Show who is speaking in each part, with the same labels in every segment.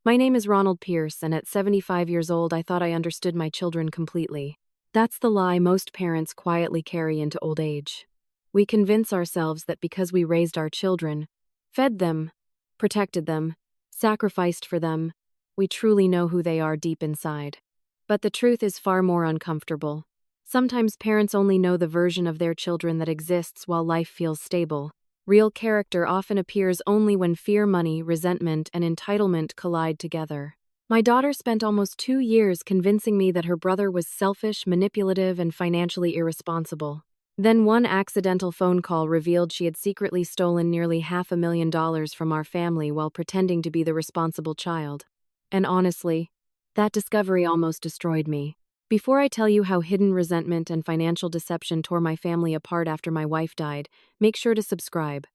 Speaker 1: My name is Ronald Pierce, and at 75 years old, I thought I understood my children completely. That's the lie most parents quietly carry into old age. We convince ourselves that because we raised our children, fed them, protected them, sacrificed for them, we truly know who they are deep inside. But the truth is far more uncomfortable. Sometimes parents only know the version of their children that exists while life feels stable. Real character often appears only when fear, money, resentment, and entitlement collide together. My daughter spent almost 2 years convincing me that her brother was selfish, manipulative, and financially irresponsible. Then one accidental phone call revealed she had secretly stolen nearly $500,000 from our family while pretending to be the responsible child. And honestly, that discovery almost destroyed me. Before I tell you how hidden resentment and financial deception tore my family apart after my wife died, make sure to subscribe.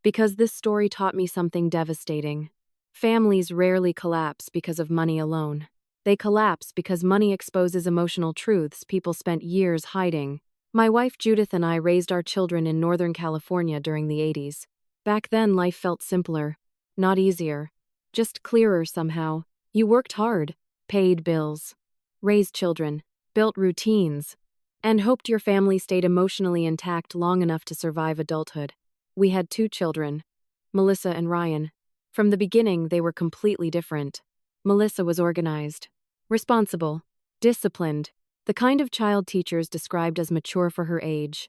Speaker 1: Because this story taught me something devastating. Families rarely collapse because of money alone. They collapse because money exposes emotional truths people spent years hiding. My wife Judith and I raised our children in Northern California during the 80s. Back then, life felt simpler. Not easier. Just clearer somehow. You worked hard, paid bills, raised children, built routines, and hoped your family stayed emotionally intact long enough to survive adulthood. We had 2 children, Melissa and Ryan. From the beginning, they were completely different. Melissa was organized, responsible, disciplined, the kind of child teachers described as mature for her age.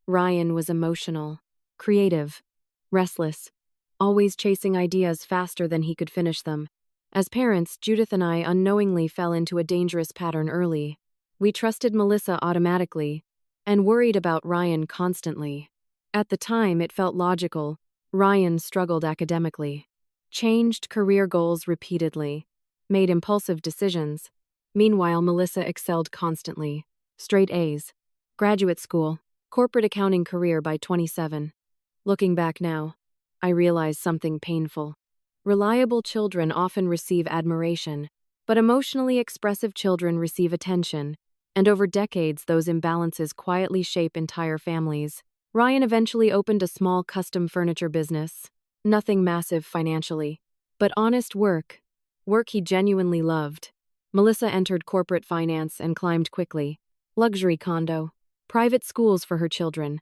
Speaker 1: Ryan was emotional, creative, restless, always chasing ideas faster than he could finish them. As parents, Judith and I unknowingly fell into a dangerous pattern early. We trusted Melissa automatically and worried about Ryan constantly. At the time, it felt logical. Ryan struggled academically, changed career goals repeatedly, made impulsive decisions. Meanwhile, Melissa excelled constantly. Straight A's, graduate school, corporate accounting career by 27. Looking back now, I realize something painful. Reliable children often receive admiration, but emotionally expressive children receive attention, and over decades those imbalances quietly shape entire families. Ryan eventually opened a small custom furniture business. Nothing massive financially, but honest work he genuinely loved. Melissa entered corporate finance and climbed quickly. Luxury condo, private schools for her children,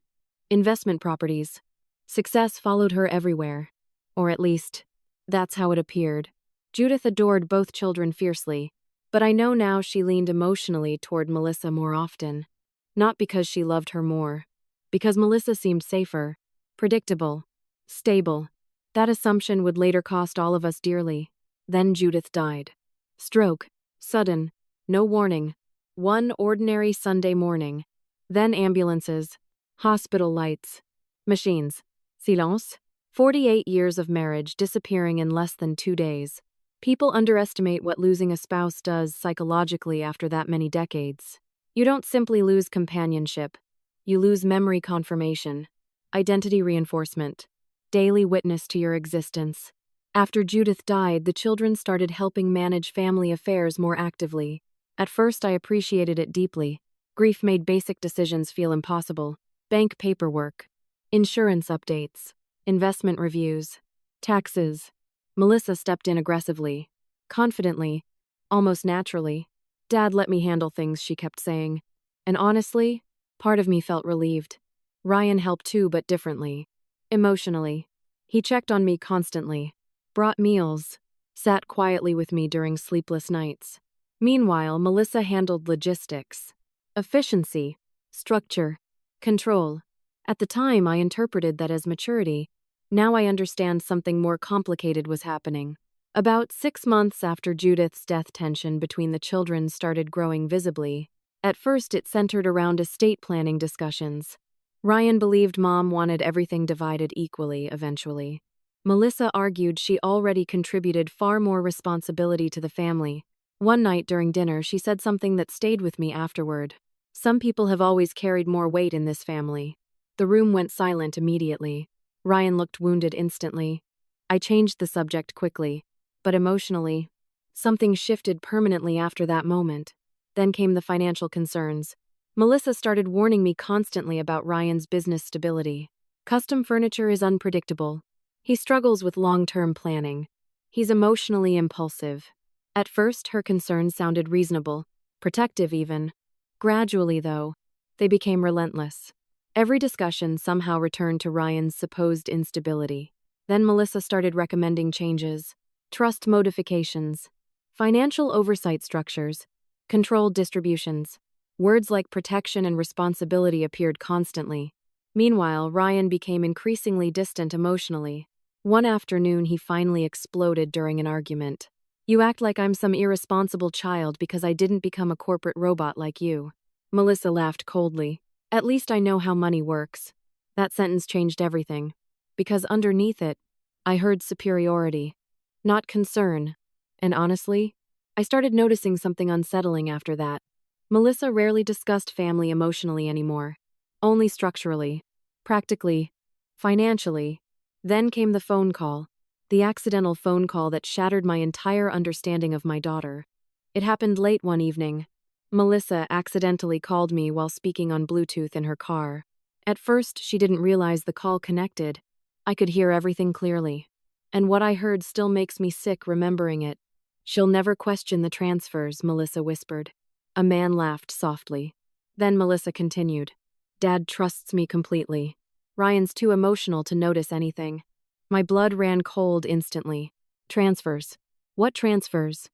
Speaker 1: investment properties. Success followed her everywhere. Or at least, that's how it appeared. Judith adored both children fiercely, but I know now she leaned emotionally toward Melissa more often. Not because she loved her more, because Melissa seemed safer, predictable, stable. That assumption would later cost all of us dearly. Then Judith died. Stroke, sudden, no warning. One ordinary Sunday morning. Then ambulances, hospital lights, machines, silence. 48 years of marriage disappearing in less than 2 days. People underestimate what losing a spouse does psychologically after that many decades. You don't simply lose companionship. You lose memory confirmation, identity reinforcement, daily witness to your existence. After Judith died, the children started helping manage family affairs more actively. At first, I appreciated it deeply. Grief made basic decisions feel impossible. Bank paperwork, insurance updates, investment reviews, taxes. Melissa stepped in aggressively, confidently, almost naturally. "Dad let me handle things," she kept saying. And honestly, part of me felt relieved. Ryan helped too, but differently. Emotionally. He checked on me constantly, brought meals, sat quietly with me during sleepless nights. Meanwhile, Melissa handled logistics, efficiency, structure, control. At the time, I interpreted that as maturity. Now I understand something more complicated was happening. About 6 months after Judith's death, tension between the children started growing visibly. At first, it centered around estate planning discussions. Ryan believed Mom wanted everything divided equally eventually. Melissa argued she already contributed far more responsibility to the family. One night during dinner, she said something that stayed with me afterward. "Some people have always carried more weight in this family." The room went silent immediately. Ryan looked wounded instantly. I changed the subject quickly, but emotionally, something shifted permanently after that moment. Then came the financial concerns. Melissa started warning me constantly about Ryan's business stability. Custom furniture is unpredictable. He struggles with long-term planning. He's emotionally impulsive. At first, her concerns sounded reasonable, protective even. Gradually, though, they became relentless. Every discussion somehow returned to Ryan's supposed instability. Then Melissa started recommending changes, trust modifications, financial oversight structures, controlled distributions. Words like protection and responsibility appeared constantly. Meanwhile, Ryan became increasingly distant emotionally. One afternoon, he finally exploded during an argument. "You act like I'm some irresponsible child because I didn't become a corporate robot like you." Melissa laughed coldly. "At least I know how money works." That sentence changed everything. Because underneath it, I heard superiority, not concern. And honestly, I started noticing something unsettling after that. Melissa rarely discussed family emotionally anymore. Only structurally, practically, financially. Then came the phone call. The accidental phone call that shattered my entire understanding of my daughter. It happened late one evening. Melissa accidentally called me while speaking on Bluetooth in her car. At first, she didn't realize the call connected. I could hear everything clearly. And what I heard still makes me sick remembering it. "She'll never question the transfers," Melissa whispered. A man laughed softly. Then Melissa continued. "Dad trusts me completely. Ryan's too emotional to notice anything." My blood ran cold instantly. "Transfers. What transfers?"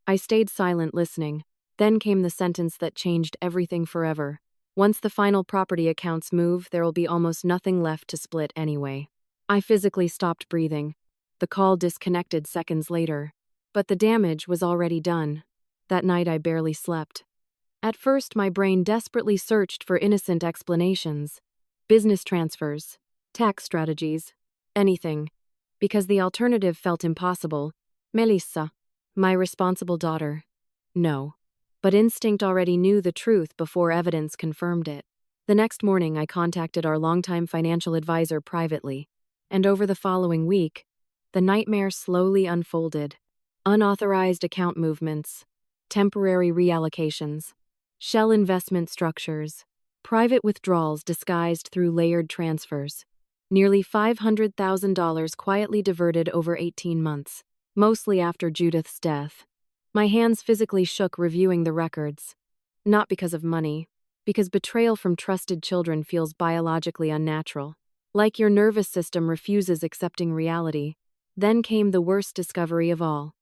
Speaker 1: I stayed silent listening. Then came the sentence that changed everything forever. "Once the final property accounts move, there will be almost nothing left to split anyway." I physically stopped breathing. The call disconnected seconds later. But the damage was already done. That night I barely slept. At first, my brain desperately searched for innocent explanations. Business transfers, tax strategies, anything. Because the alternative felt impossible. Melissa, my responsible daughter. No. But instinct already knew the truth before evidence confirmed it. The next morning, I contacted our longtime financial advisor privately. And over the following week, the nightmare slowly unfolded. Unauthorized account movements, temporary reallocations, shell investment structures, private withdrawals disguised through layered transfers. Nearly $500,000 quietly diverted over 18 months, mostly after Judith's death. My hands physically shook reviewing the records. Not because of money, because betrayal from trusted children feels biologically unnatural. Like your nervous system refuses accepting reality. Then came the worst discovery of all.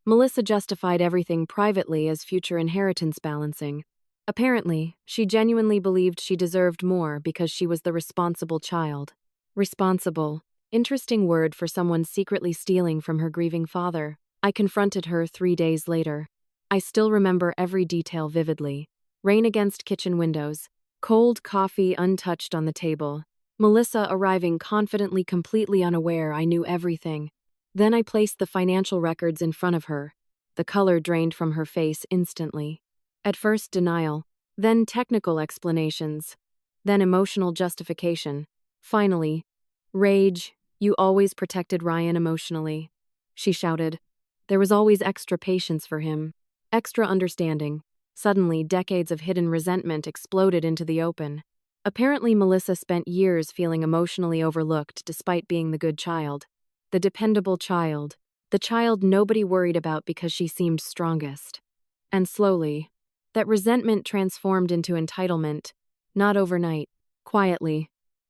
Speaker 1: Melissa justified everything privately as future inheritance balancing. Apparently, she genuinely believed she deserved more because she was the responsible child. Responsible. Interesting word for someone secretly stealing from her grieving father. I confronted her 3 days later. I still remember every detail vividly. Rain against kitchen windows. Cold coffee untouched on the table. Melissa arriving confidently, completely unaware I knew everything. Then I placed the financial records in front of her. The color drained from her face instantly. At first denial, then technical explanations, then emotional justification. Finally, rage. "You always protected Ryan emotionally," she shouted. There was always extra patience for him, extra understanding. Suddenly, decades of hidden resentment exploded into the open. Apparently, Melissa spent years feeling emotionally overlooked despite being the good child. The dependable child. The child nobody worried about because she seemed strongest. And slowly, that resentment transformed into entitlement. Not overnight, quietly,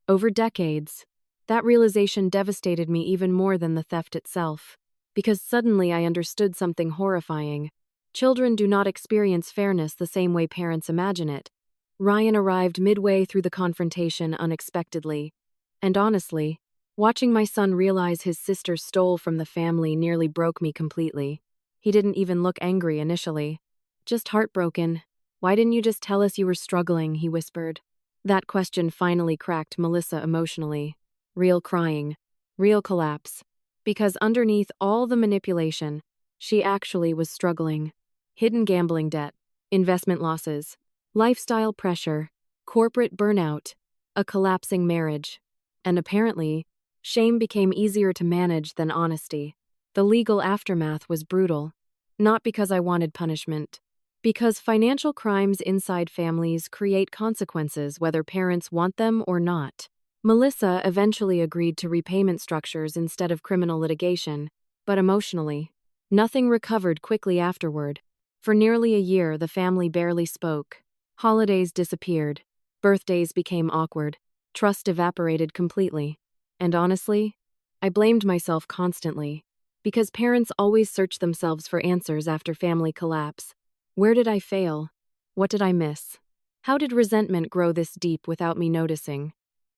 Speaker 1: over decades. That realization devastated me even more than the theft itself. Because suddenly I understood something horrifying. Children do not experience fairness the same way parents imagine it. Ryan arrived midway through the confrontation unexpectedly. And honestly, watching my son realize his sister stole from the family nearly broke me completely. He didn't even look angry initially. Just heartbroken. "Why didn't you just tell us you were struggling?" he whispered. That question finally cracked Melissa emotionally. Real crying. Real collapse. Because underneath all the manipulation, she actually was struggling. Hidden gambling debt, investment losses, lifestyle pressure, corporate burnout, a collapsing marriage. And apparently, shame became easier to manage than honesty. The legal aftermath was brutal. Not because I wanted punishment. Because financial crimes inside families create consequences whether parents want them or not. Melissa eventually agreed to repayment structures instead of criminal litigation. but emotionally. Nothing recovered quickly afterward. For nearly a year, the family barely spoke. Holidays disappeared. Birthdays became awkward. Trust evaporated completely. And honestly, I blamed myself constantly. Because parents always search themselves for answers after family collapse. Where did I fail? What did I miss? How did resentment grow this deep without me noticing?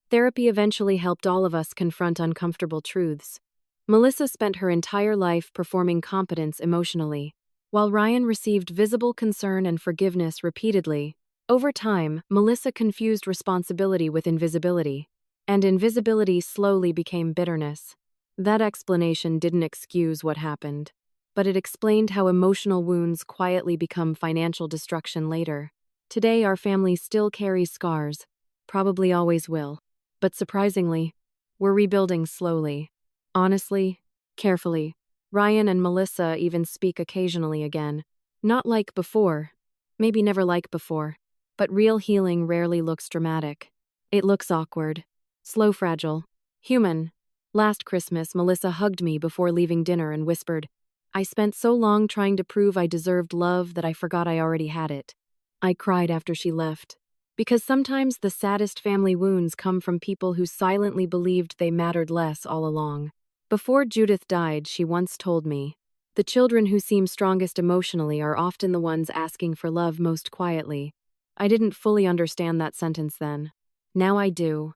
Speaker 1: Therapy eventually helped all of us confront uncomfortable truths. Melissa spent her entire life performing competence emotionally, while Ryan received visible concern and forgiveness repeatedly. Over time, Melissa confused responsibility with invisibility, and invisibility slowly became bitterness. That explanation didn't excuse what happened, but it explained how emotional wounds quietly become financial destruction later. Today, our family still carries scars, probably always will. But surprisingly, we're rebuilding slowly. Honestly, carefully. Ryan and Melissa even speak occasionally again. Not like before. Maybe never like before. But real healing rarely looks dramatic. It looks awkward. Slow, fragile. Human. Last Christmas, Melissa hugged me before leaving dinner and whispered, "I spent so long trying to prove I deserved love that I forgot I already had it." I cried after she left. Because sometimes the saddest family wounds come from people who silently believed they mattered less all along. Before Judith died, she once told me, "The children who seem strongest emotionally are often the ones asking for love most quietly." I didn't fully understand that sentence then. Now I do.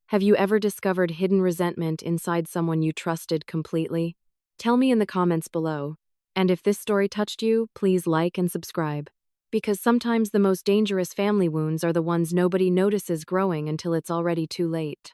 Speaker 1: Have you ever discovered hidden resentment inside someone you trusted completely? Tell me in the comments below. And if this story touched you, please like and subscribe. Because sometimes the most dangerous family wounds are the ones nobody notices growing until it's already too late.